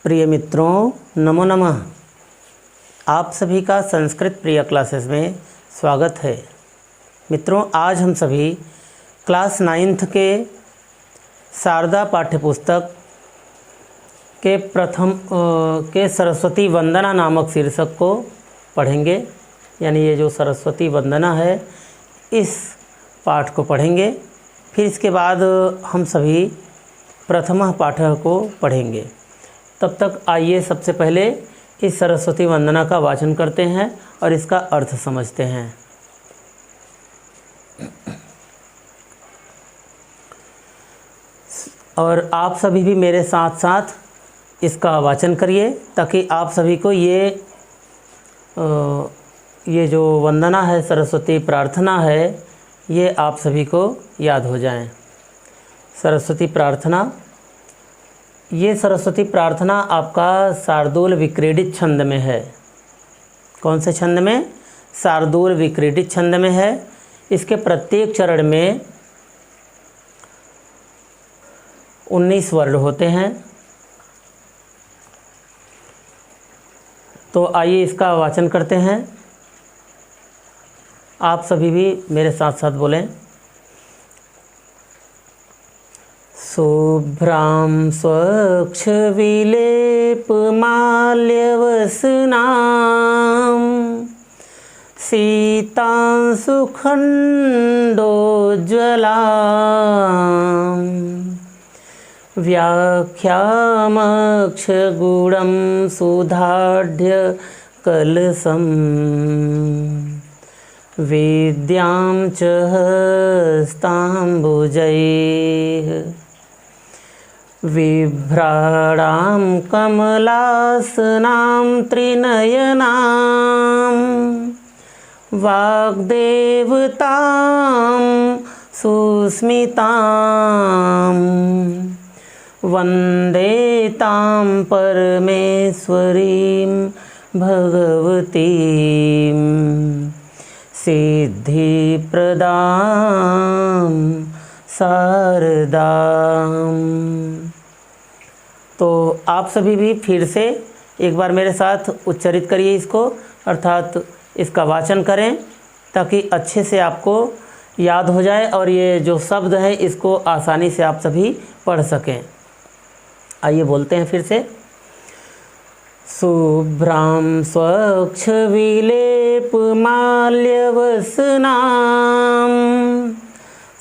प्रिय मित्रों, नमो नमः। आप सभी का संस्कृत प्रिय क्लासेस में स्वागत है। मित्रों, आज हम सभी क्लास 9th के शारदा पाठ्यपुस्तक के प्रथम के सरस्वती वंदना नामक शीर्षक को पढ़ेंगे। यानी ये जो सरस्वती वंदना है, इस पाठ को पढ़ेंगे। फिर इसके बाद हम सभी प्रथम पाठ को पढ़ेंगे। तब तक आइए सबसे पहले इस सरस्वती वंदना का वाचन करते हैं और इसका अर्थ समझते हैं। और आप सभी भी मेरे साथ साथ इसका वाचन करिए, ताकि आप सभी को ये जो वंदना है, सरस्वती प्रार्थना है, ये आप सभी को याद हो जाएं। सरस्वती प्रार्थना, ये सरस्वती प्रार्थना आपका शार्दूल विक्रीडित छंद में है। कौन से छंद में? शार्दूल विक्रीडित छंद में है। इसके प्रत्येक चरण में 19 वर्ण होते हैं। तो आइए इसका वाचन करते हैं। आप सभी भी मेरे साथ साथ बोलें। शुभ्रां स्वच्छ विलेपमाल्यवसनां सीतां सुखण्डोज्ज्वलां व्याख्यामक्षगूढं सुधाढ्यकलशं विद्यां च हस्ताम्बुजैः विभ्राणां कमलासनां त्रिनयनां वाग्देवतां सुस्मितां वन्दे तां परमेश्वरीं भगवतीं सिद्धिप्रदां शारदां। तो आप सभी भी फिर से एक बार मेरे साथ उच्चारित करिए इसको, अर्थात इसका वाचन करें, ताकि अच्छे से आपको याद हो जाए और ये जो शब्द है इसको आसानी से आप सभी पढ़ सकें। आइए बोलते हैं फिर से। शुभ्रां स्वच्छ विलेपमाल्यवसनां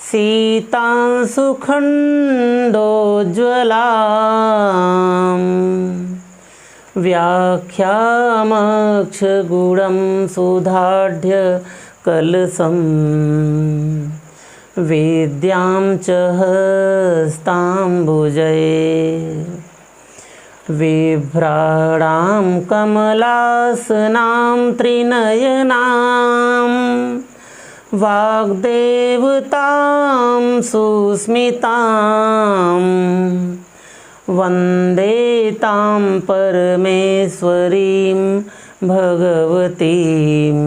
सीतां सुखण्डोज्ज्वलां व्याख्यामक्षगूढं सुधाढ्यकलशं विद्यां च हस्ताम्बुजैः विभ्राणां कमलासनां त्रिनयनां वाग्देवतां सुस्मितां वन्दे तां परमेश्वरीं भगवतीं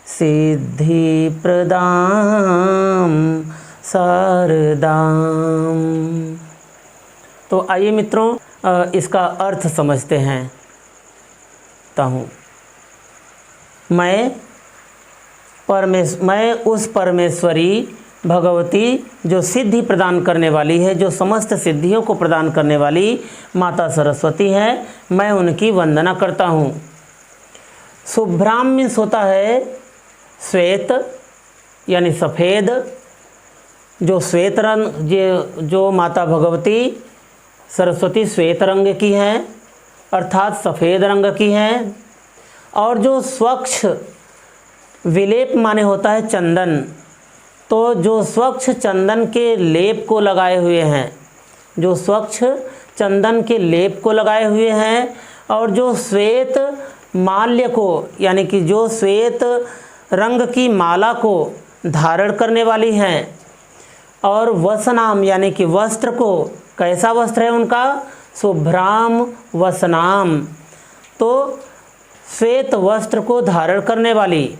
सिद्धिप्रदां शारदां। तो आइए मित्रों, इसका अर्थ समझते हैं। मैं उस परमेश्वरी भगवती जो सिद्धि प्रदान करने वाली है, जो समस्त सिद्धियों को प्रदान करने वाली माता सरस्वती है, मैं उनकी वंदना करता हूँ। शुभ्राम मीन्स होता है श्वेत, यानी सफ़ेद। जो श्वेत रंग, जो माता भगवती सरस्वती श्वेत रंग की हैं, अर्थात सफ़ेद रंग की हैं। और जो स्वच्छ, विलेप माने होता है चंदन, तो जो स्वच्छ चंदन के लेप को लगाए हुए हैं, जो स्वच्छ चंदन के लेप को लगाए हुए हैं, और जो श्वेत माल्य को, यानी कि जो श्वेत रंग की माला को धारण करने वाली हैं, और वसनाम यानी कि वस्त्र को, कैसा वस्त्र है उनका? शुभ्राम वसनाम, तो श्वेत वस्त्र को धारण करने वाली।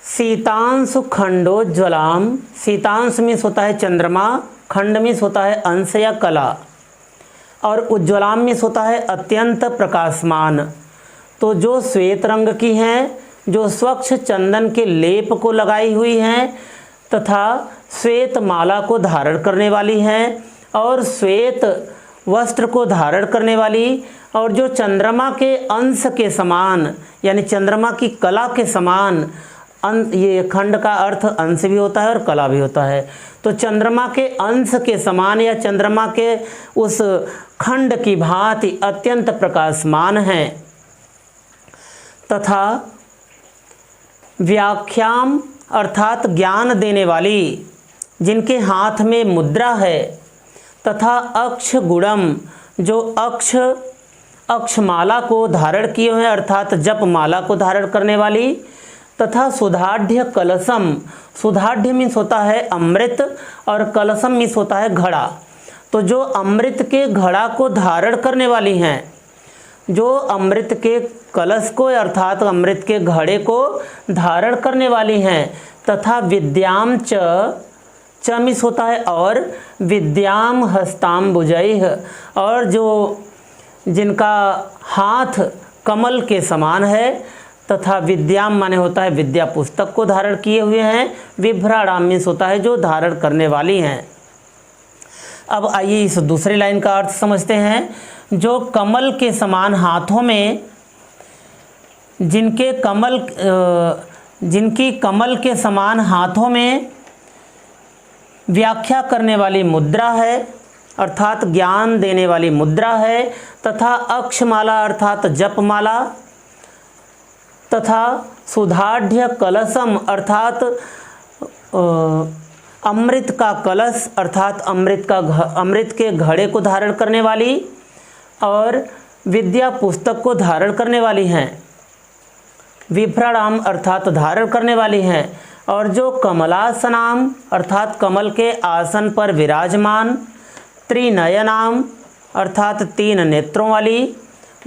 सीतांशु खंडोज्ज्वलाम, सीतांश मीन्स होता है चंद्रमा, खंड मीन्स होता है अंश या कला। और उज्ज्वलाम मीन्स होता है अत्यंत प्रकाशमान। तो जो श्वेत रंग की हैं, जो स्वच्छ चंदन के लेप को लगाई हुई हैं तथा श्वेत माला को धारण करने वाली हैं और श्वेत वस्त्र को धारण करने वाली, और जो चंद्रमा के अंश के समान यानी चंद्रमा की कला के समान, ये खंड का अर्थ अंश भी होता है और कला भी होता है। तो चंद्रमा के अंश के समान या चंद्रमा के उस खंड की भांति अत्यंत प्रकाशमान हैं तथा व्याख्याम अर्थात ज्ञान देने वाली, जिनके हाथ में मुद्रा है, तथा अक्ष गुणम जो अक्षमाला को धारण किए हुए अर्थात जप माला को धारण करने वाली, तथा सुधाढ़ कलशम, सुधाढ़ मीन्स होता है अमृत और कलशम मीन्स होता है घड़ा। तो जो अमृत के घड़ा को धारण करने वाली हैं, जो अमृत के कलश को अर्थात अमृत के घड़े को धारण करने वाली हैं, तथा विद्याम च मीन्स होता है और विद्याम हस्ताम्बुजैः, और जो जिनका हाथ कमल के समान है, तथा विद्याम माने होता है विद्या पुस्तक को धारण किए हुए हैं, विभ्राणाम मीन्स होता है जो धारण करने वाली हैं। अब आइए इस दूसरी लाइन का अर्थ समझते हैं। जो कमल के समान हाथों में, जिनकी कमल के समान हाथों में व्याख्या करने वाली मुद्रा है अर्थात ज्ञान देने वाली मुद्रा है, तथा अक्षमाला अर्थात जपमाला, तथा सुधाढ़ कलशम अर्थात अमृत का कलश अर्थात अमृत के घड़े को धारण करने वाली और विद्या पुस्तक को धारण करने वाली हैं, विभ्राणाम अर्थात धारण करने वाली हैं, और जो कमलासनाम अर्थात कमल के आसन पर विराजमान, त्रिनयनाम अर्थात तीन नेत्रों वाली,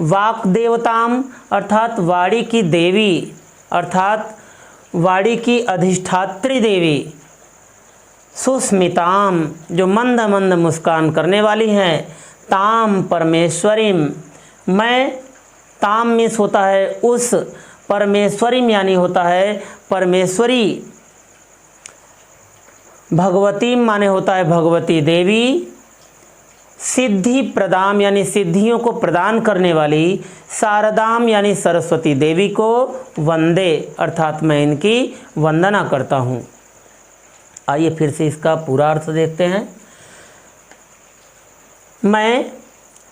वाक देवताम अर्थात वाणी की देवी अर्थात वाणी की अधिष्ठात्री देवी, सुस्मिताम जो मंद मंद मुस्कान करने वाली हैं, ताम परमेश्वरीम, मैं ताम मीन्स होता है उस, परमेश्वरीम यानी होता है परमेश्वरी, भगवतीम माने होता है भगवती देवी, सिद्धि प्रदाम यानी सिद्धियों को प्रदान करने वाली, शारदाम यानी सरस्वती देवी को वंदे अर्थात मैं इनकी वंदना करता हूँ। आइए फिर से इसका पूरा अर्थ देखते हैं। मैं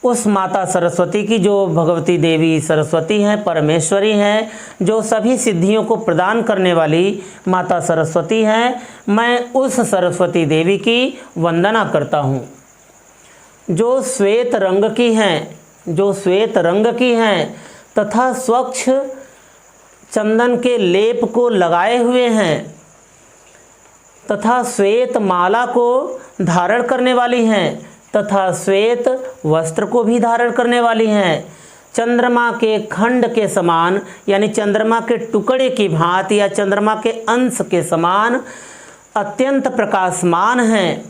उस माता सरस्वती की, जो भगवती देवी सरस्वती हैं, परमेश्वरी हैं, जो सभी सिद्धियों को प्रदान करने वाली माता सरस्वती हैं, मैं उस सरस्वती देवी की वंदना करता हूँ। जो श्वेत रंग की हैं, जो श्वेत रंग की हैं तथा स्वच्छ चंदन के लेप को लगाए हुए हैं तथा श्वेत माला को धारण करने वाली हैं तथा श्वेत वस्त्र को भी धारण करने वाली हैं, चंद्रमा के खंड के समान यानी चंद्रमा के टुकड़े की भांति या चंद्रमा के अंश के समान अत्यंत प्रकाशमान हैं।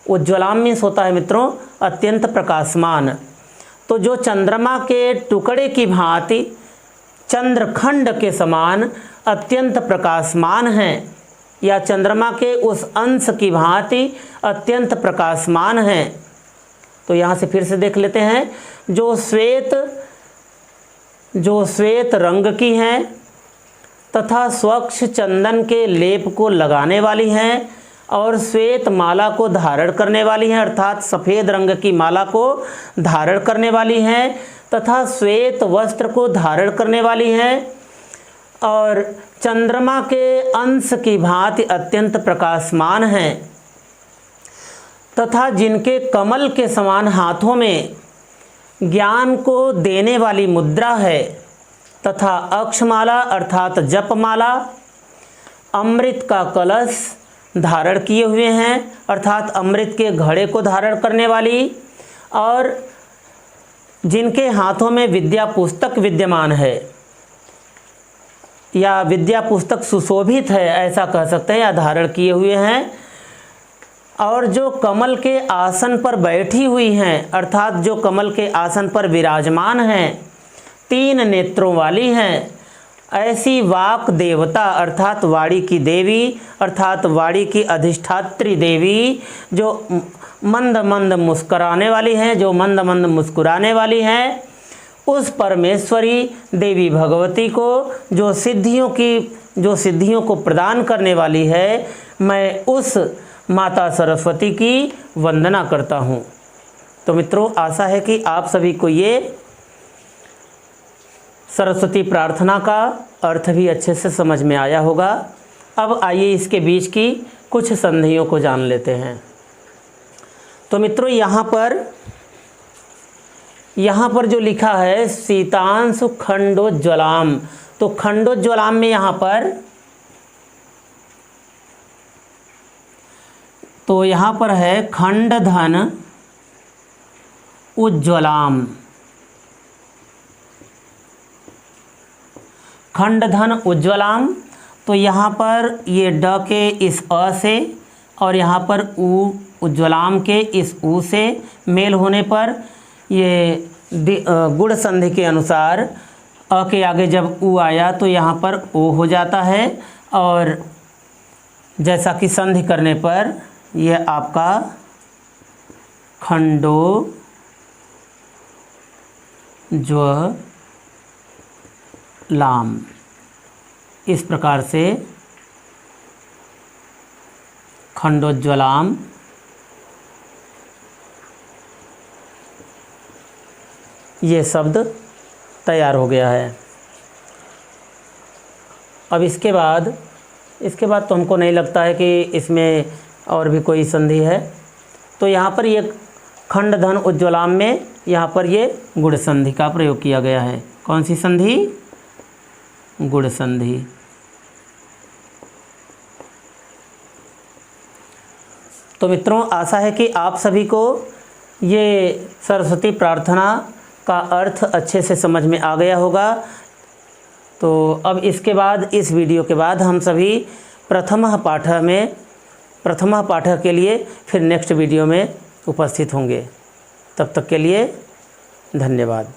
उज्ज्वलाम मीन्स होता है मित्रों अत्यंत प्रकाशमान। तो जो चंद्रमा के टुकड़े की भांति चंद्रखंड के समान अत्यंत प्रकाशमान हैं या चंद्रमा के उस अंश की भांति अत्यंत प्रकाशमान हैं। तो यहाँ से फिर से देख लेते हैं। जो श्वेत रंग की हैं तथा स्वच्छ चंदन के लेप को लगाने वाली हैं और श्वेत माला को धारण करने वाली हैं अर्थात सफ़ेद रंग की माला को धारण करने वाली हैं तथा श्वेत वस्त्र को धारण करने वाली हैं और चंद्रमा के अंश की भांति अत्यंत प्रकाशमान हैं तथा जिनके कमल के समान हाथों में ज्ञान को देने वाली मुद्रा है तथा अक्षमाला अर्थात जपमाला, अमृत का कलश धारण किए हुए हैं अर्थात अमृत के घड़े को धारण करने वाली और जिनके हाथों में विद्या पुस्तक विद्यमान है या विद्या पुस्तक सुशोभित है ऐसा कह सकते हैं या धारण किए हुए हैं और जो कमल के आसन पर बैठी हुई हैं, अर्थात जो कमल के आसन पर विराजमान हैं, 3 नेत्रों वाली हैं, ऐसी वाक देवता अर्थात वाणी की देवी अर्थात वाणी की अधिष्ठात्री देवी, जो मंद मंद मुस्कुराने वाली हैं, जो मंद मंद मुस्कुराने वाली हैं, उस परमेश्वरी देवी भगवती को जो सिद्धियों को प्रदान करने वाली है, मैं उस माता सरस्वती की वंदना करता हूँ। तो मित्रों, आशा है कि आप सभी को ये सरस्वती प्रार्थना का अर्थ भी अच्छे से समझ में आया होगा। अब आइए इसके बीच की कुछ संधियों को जान लेते हैं। तो मित्रों, यहाँ पर जो लिखा है शीतांशु खंडोज्ज्वलाम, तो खंडोज्ज्वलाम में यहाँ पर है खंडधन उज्ज्वलाम, खंडधन उज्ज्वलाम। तो यहाँ पर ये ड के इस अ से और यहाँ पर उ उज्ज्वलाम के इस उ से मेल होने पर ये गुण संधि के अनुसार अ के आगे जब उ आया तो यहाँ पर ओ हो जाता है, और जैसा कि संधि करने पर यह आपका खंडोज्ज्वलाम, इस प्रकार से खंडोज्ज्वलाम ये शब्द तैयार हो गया है। अब इसके बाद तो हमको नहीं लगता है कि इसमें और भी कोई संधि है। तो यहाँ पर ये खंडधन उज्ज्वलाम में यहाँ पर ये गुण संधि का प्रयोग किया गया है। कौन सी संधि? गुण संधि। तो मित्रों, आशा है कि आप सभी को ये सरस्वती प्रार्थना का अर्थ अच्छे से समझ में आ गया होगा। तो अब इसके बाद, इस वीडियो के बाद हम सभी प्रथम पाठ के लिए फिर नेक्स्ट वीडियो में उपस्थित होंगे। तब तक के लिए धन्यवाद।